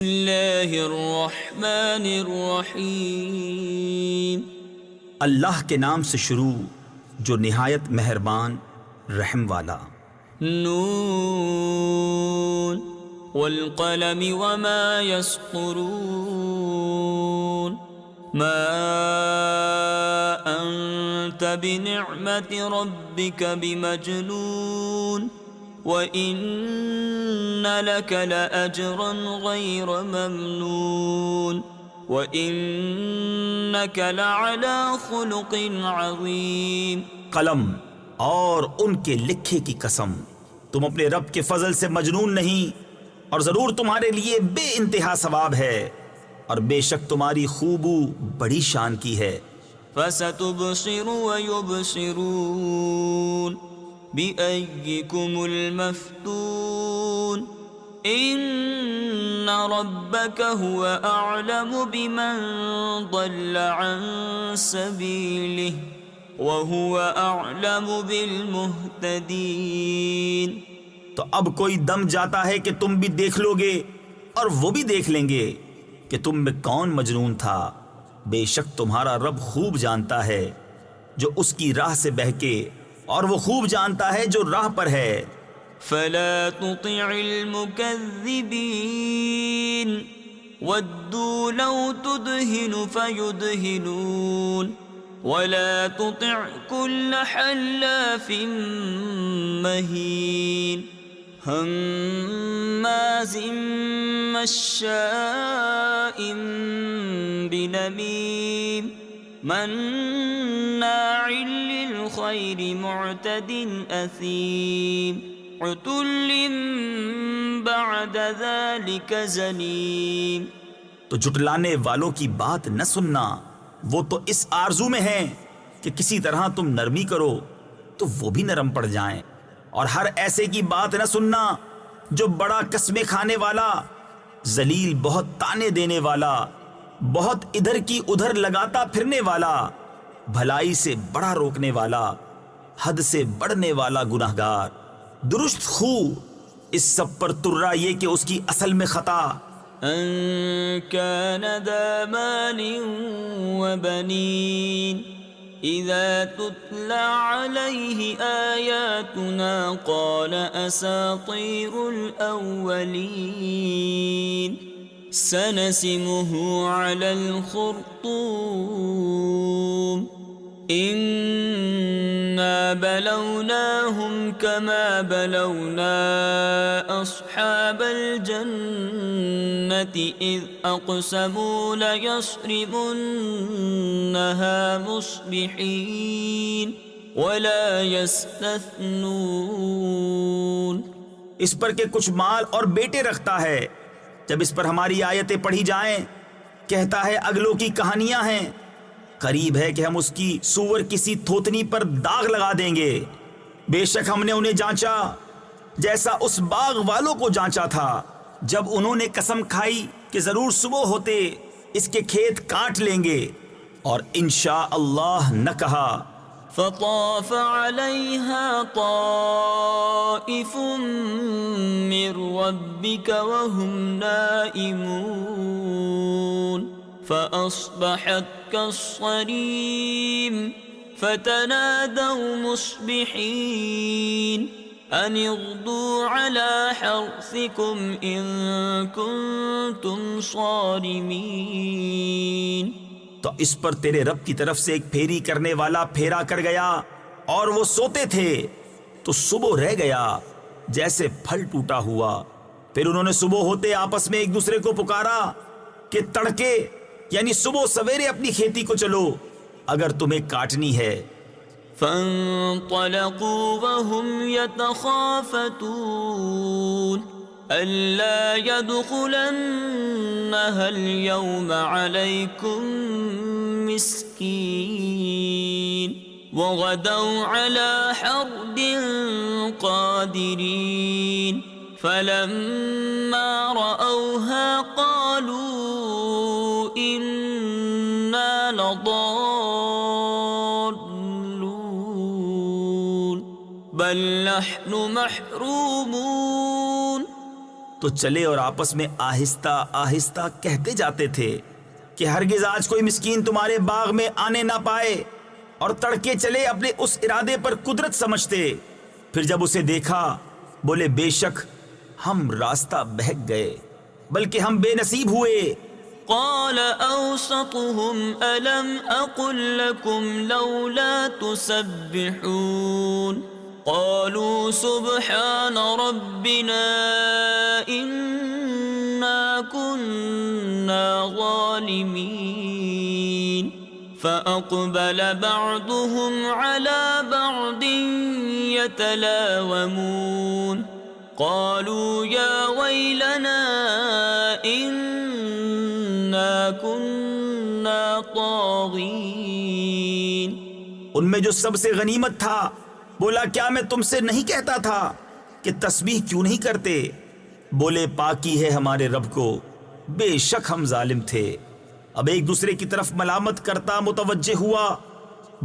اللہ الرحمن الرحیم، اللہ کے نام سے شروع جو نہایت مہربان رحم والا۔ نون والقلم وما يسطرون، ما انت بنعمت ربك بمجنون، وَإِنَّ لَكَ لَأَجْرًا غَيْرَ مَمْنُونٍ، وَإِنَّكَ لَعَلَى خُلُقٍ عَظِيمٍ۔ قلم اور ان کے لکھے کی قسم، تم اپنے رب کے فضل سے مجنون نہیں، اور ضرور تمہارے لیے بے انتہا ثواب ہے، اور بے شک تمہاری خوبو بڑی شان کی ہے۔ فَسَتُبْصِرُ وَيُبْصِرُونَ بِأَيِّكُمُ الْمَفْتُونُ، إِنَّ رَبَّكَ هُوَ أَعْلَمُ بِمَنْ ضَلَّ عَنْ سَبِيلِهِ وَهُوَ أَعْلَمُ بِالْمُهْتَدِينَ۔ تو اب کوئی دم جاتا ہے کہ تم بھی دیکھ لو گے، اور وہ بھی دیکھ لیں گے کہ تم میں کون مجنون تھا۔ بے شک تمہارا رب خوب جانتا ہے جو اس کی راہ سے بہکے، اور وہ خوب جانتا ہے جو راہ پر ہے۔ فلا تطع المكذبين ودوا لو تدهن فيدهنون، ولا تطع كل حلاف مهين هماز مشاء بنميم مناع للخير معتد أثيم عتل بعد ذلك زنيم۔ تو جھٹلانے والوں کی بات نہ سننا، وہ تو اس آرزو میں ہیں کہ کسی طرح تم نرمی کرو تو وہ بھی نرم پڑ جائیں، اور ہر ایسے کی بات نہ سننا جو بڑا قسمیں کھانے والا، ذلیل بہت تانے دینے والا، بہت ادھر کی ادھر لگاتا پھرنے والا، بھلائی سے بڑا روکنے والا، حد سے بڑھنے والا گناہگار، درست خو، اس سب پر ترا یہ کہ اس کی اصل میں خطا۔ ان كان ذا مال وبنين اذا تتلى عليه آياتنا قال اساطير الاولين سنسمه على الخرطوم إنا بلوناهم كما بلونا أصحاب الجنة إذ أقسموا ليصرمنها مصبحين ولا يستثنون۔ اس پر کہ کچھ مال اور بیٹے رکھتا ہے، جب اس پر ہماری آیتیں پڑھی جائیں کہتا ہے اگلوں کی کہانیاں ہیں، قریب ہے کہ ہم اس کی سور کسی تھوتنی پر داغ لگا دیں گے۔ بے شک ہم نے انہیں جانچا جیسا اس باغ والوں کو جانچا تھا جب انہوں نے قسم کھائی کہ ضرور صبح ہوتے اس کے کھیت کاٹ لیں گے، اور انشاء اللہ نہ کہا۔ فطاف عليها طائف من ربك وهم نائمون فأصبحت كالصريم فتنادوا مصبحين أن اغدوا على حرثكم إن كنتم صارمين۔ تو اس پر تیرے رب کی طرف سے ایک پھیری کرنے والا پھیرا کر گیا، اور وہ سوتے تھے تو صبح رہ گیا جیسے پھل ٹوٹا ہوا۔ پھر انہوں نے صبح ہوتے آپس میں ایک دوسرے کو پکارا کہ تڑکے یعنی صبح سویرے اپنی کھیتی کو چلو اگر تمہیں کاٹنی ہے۔ فانطلقوا وهم يتخافتون ألا يدخلنها اليوم عليكم مسكين وغدوا على حرد قادرين فلما رأوها قالوا إنا لضالون بل نحن محرومون تو چلے اور آپس میں آہستہ آہستہ کہتے جاتے تھے کہ ہرگز آج کوئی مسکین تمہارے باغ میں آنے نہ پائے، اور تڑکے چلے اپنے اس ارادے پر قدرت سمجھتے، پھر جب اسے دیکھا بولے بے شک ہم راستہ بہک گئے، بلکہ ہم بے نصیب ہوئے۔ قال أوسطهم ألم أقل لكم لولا تسبحون قالوا سبحان ربنا إنا كنا ظالمين فأقبل بعضهم على بعض يتلاومون قالوا يا ويلنا إنا كنا طاغين۔ ان میں جو سب سے غنیمت تھا بولا کیا میں تم سے نہیں کہتا تھا کہ تسبیح کیوں نہیں کرتے؟ بولے پاکی ہے ہمارے رب کو، بے شک ہم ظالم تھے۔ اب ایک دوسرے کی طرف ملامت کرتا متوجہ ہوا،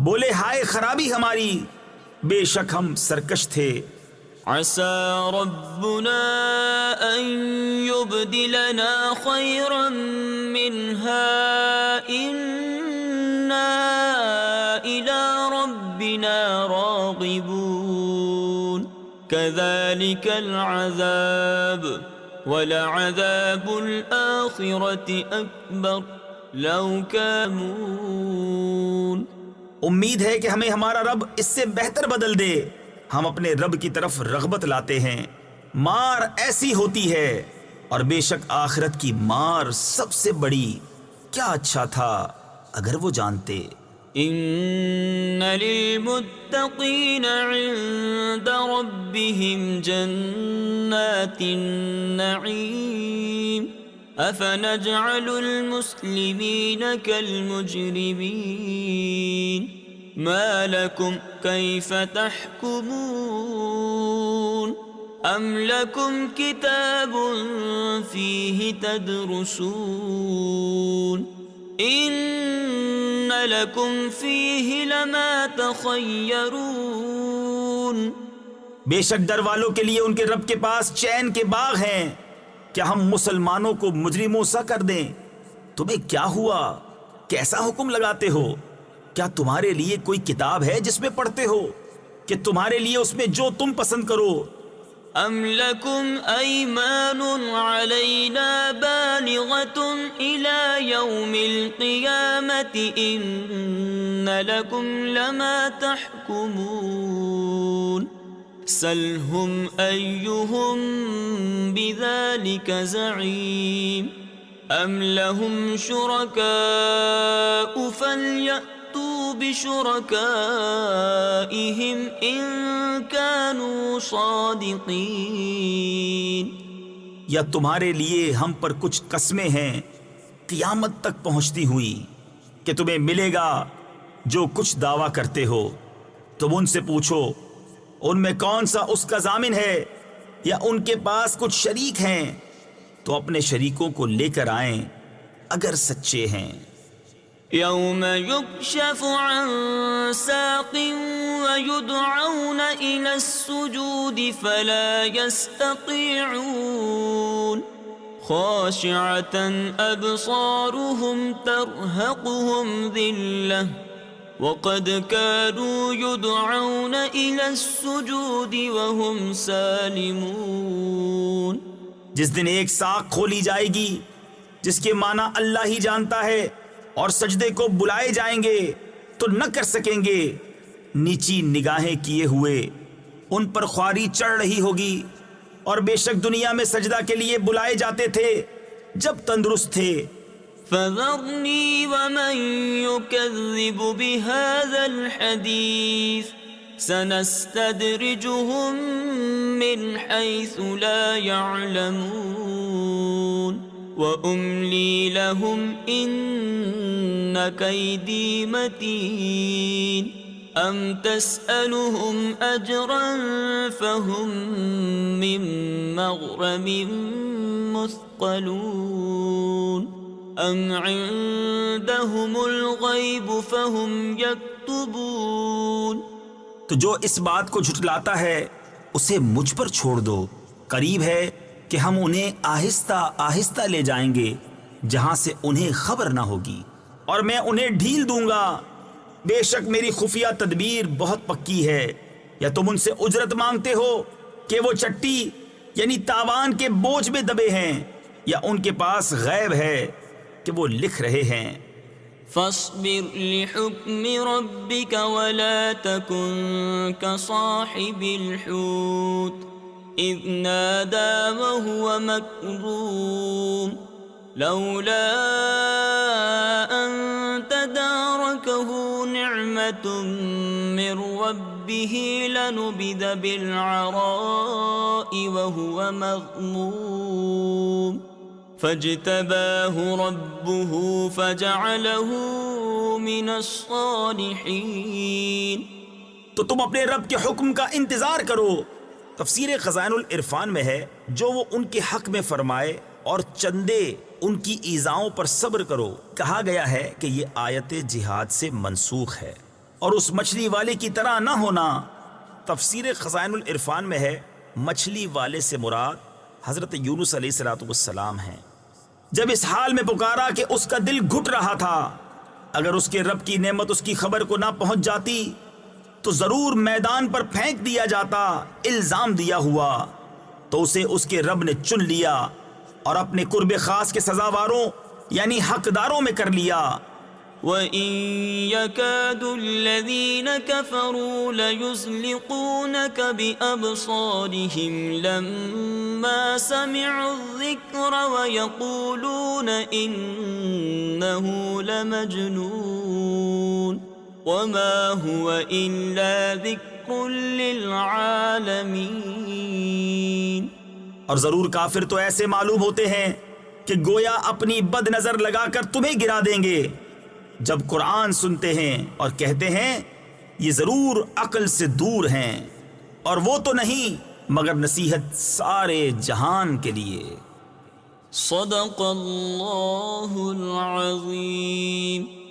بولے ہائے خرابی ہماری، بے شک ہم سرکش تھے۔ عسى ربنا أن يبدلنا خيرا منها إنا إلى ربنا راغبون كذلك العذاب ولعذاب الآخرة أكبر لو كانوا۔ امید ہے کہ ہمیں ہمارا رب اس سے بہتر بدل دے، ہم اپنے رب کی طرف رغبت لاتے ہیں۔ مار ایسی ہوتی ہے، اور بے شک آخرت کی مار سب سے بڑی، کیا اچھا تھا اگر وہ جانتے۔ ان للمتقین عند ربهم جنات النعیم افنجعل المسلمین كالمجرمین ما لكم كيف تحكمون ام لكم كتاب فيه تدرسون ان لكم فيه لما تخيرون۔ بے شک ڈر والوں کے لیے ان کے رب کے پاس چین کے باغ ہیں، کیا ہم مسلمانوں کو مجرموں سا کر دیں؟ تمہیں کیا ہوا؟ کیسا حکم لگاتے ہو؟ کیا تمہارے لیے کوئی کتاب ہے جس میں پڑھتے ہو کہ تمہارے لیے اس میں جو تم پسند کرو؟ ام لکم ایمان علینا بالغۃ الی یوم القیامۃ ان لکم لما تحکمون سلہم ایہم بذلک زعیم ام لہم شرکاء فلیأتوا بشرکائہم ان کانوا صادقین۔ یا تمہارے لیے ہم پر کچھ قسمیں ہیں قیامت تک پہنچتی ہوئی کہ تمہیں ملے گا جو کچھ دعویٰ کرتے ہو؟ تم ان سے پوچھو ان میں کون سا اس کا ضامن ہے، یا ان کے پاس کچھ شریک ہیں تو اپنے شریکوں کو لے کر آئیں اگر سچے ہیں۔ یوم یکشف عن ساق ویدعون الی السجود فلا یستطیعون خاشعة ابصارهم ترهقهم ذلة وقد كانوا يدعون إلى السجود وهم سالمون۔ جس دن ایک ساق کھولی جائے گی جس کے معنی اللہ ہی جانتا ہے، اور سجدے کو بلائے جائیں گے تو نہ کر سکیں گے، نیچی نگاہیں کیے ہوئے ان پر خواری چڑھ رہی ہوگی، اور بے شک دنیا میں سجدہ کے لیے بلائے جاتے تھے جب تندرست تھے۔ فذرنی ومن یکذب بهذا الحدیث سنستدرجهم من حيث لا يعلمون وأملي لهم إن كيدي متين أم تسألهم أجرا فهم من مغرم مثقلون أم عندهم الغيب فهم يكتبون۔ تو جو اس بات کو جھٹلاتا ہے اسے مجھ پر چھوڑ دو، قریب ہے کہ ہم انہیں آہستہ آہستہ لے جائیں گے جہاں سے انہیں خبر نہ ہوگی، اور میں انہیں ڈھیل دوں گا۔ بے شک میری خفیہ تدبیر بہت پکی ہے۔ یا تم ان سے اجرت مانگتے ہو کہ وہ چٹی یعنی تاوان کے بوجھ میں دبے ہیں، یا ان کے پاس غیب ہے کہ وہ لکھ رہے ہیں؟ فاصبر لحكم ربك ولا تكن كصاحب الحوت إذ نادى وهو مكظوم لولا أن تداركه نعمة من ربه لنبذ بالعراء وهو مذموم فاجتباه ربه فجعله من الصالحين۔ تو تم اپنے رب کے حکم کا انتظار کرو۔ تفسیر خزائن العرفان میں ہے جو وہ ان کے حق میں فرمائے اور چندے ان کی ایذاؤں پر صبر کرو۔ کہا گیا ہے کہ یہ آیت جہاد سے منسوخ ہے اور اس مچھلی والے کی طرح نہ ہونا۔ تفسیر خزائن العرفان میں ہے مچھلی والے سے مراد حضرت یونس علیہ السلام ہیں۔ جب اس حال میں پکارا کہ اس کا دل گھٹ رہا تھا، اگر اس کے رب کی نعمت اس کی خبر کو نہ پہنچ جاتی تو ضرور میدان پر پھینک دیا جاتا الزام دیا ہوا، تو اسے اس کے رب نے چن لیا اور اپنے قرب خاص کے سزاواروں یعنی حقداروں میں کر لیا۔ وَإِن يَكَادُ الَّذِينَ كَفَرُوا لَيُزْلِقُونَكَ بِأَبْصَارِهِمْ لَمَّا سَمِعُوا الذِّكْرَ وَيَقُولُونَ إِنَّهُ لَمَجْنُونٌ وَمَا هُوَ إِلَّا ذِكْرٌ لِّلْعَالَمِينَ۔ اور ضرور کافر تو ایسے معلوم ہوتے ہیں کہ گویا اپنی بد نظر لگا کر تمہیں گرا دیں گے جب قرآن سنتے ہیں اور کہتے ہیں یہ ضرور عقل سے دور ہیں، اور وہ تو نہیں مگر نصیحت سارے جہان کے لیے۔ صدق اللہ العظیم۔